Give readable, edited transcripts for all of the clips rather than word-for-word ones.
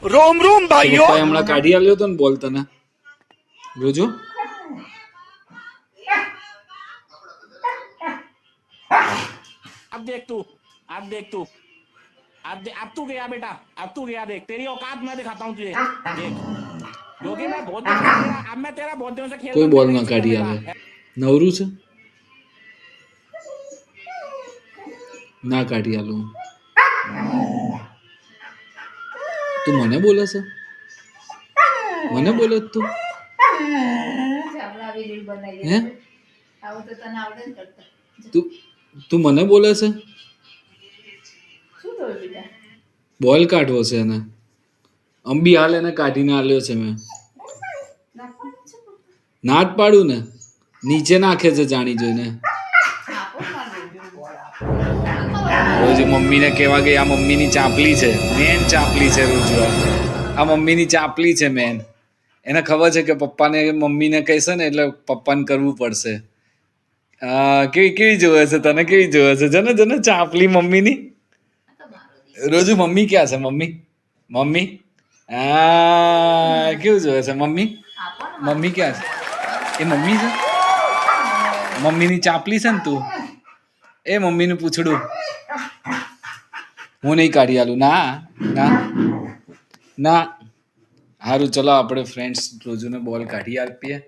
રોમ રોમ ભાઈઓ હમણાં કાઢી આલ્યો તો ને બોલ તને રોજો अब देख तू अब देख तू अब तू गया बेटा अब तू गया देख तेरी औकात मैं दिखाता हूँ तुझे देख क्योंकि मैं बहुत दिनों से तेरा अब मैं तेरा बहुत दिनों से खेल કોઈ બોલ ના કાઢી આલે નવરું છે ના કાઢી આલું તું મને બોલે છે મને બોલે છે તું હે તું તું મને બોલે છે બોલ કાઢવો છે એને અંબી હાલ એને કાઢીને આલ્યો છે મેં ના જ પાડું ને નીચે નાખે છે જાણી જોઈને રોજ મમ્મીને કહેવા ગઈ આ મમ્મીની ચાપલી છે મેન ચાપલી છે રોજ આ મમ્મીની ચાપલી છે મેન એને ખબર છે કે પપ્પાને મમ્મીને કહેશે ને એટલે પપ્પાને કરવું પડશે કેવી કેવી જોવે છે તને કેવી જોવે છે જને ચાપલી મમ્મીની રોજુ મમ્મી ક્યાં છે મમ્મી મમ્મી કેવું જોવે છે મમ્મી મમ્મી ક્યાં છે એ મમ્મી છે મમ્મીની ચાપલી છે ને તું એ મમ્મીનું પૂછડું હું નહીં કાઢી આલું ના ના ના સારું ચલો આપણે ફ્રેન્ડ્સ રોજુને બોલ કાઢી આપીએ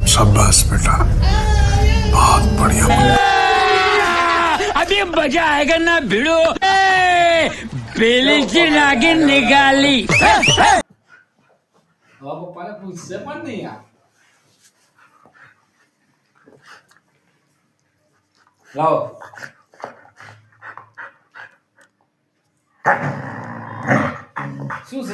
शाबाश बेटा बहुत बढ़िया अभी मजा आएगा ना भिड़ो बेली से नागिन निकाली હવે પપ્પાને પૂછશે પણ નહીં યાર લાવો શું છે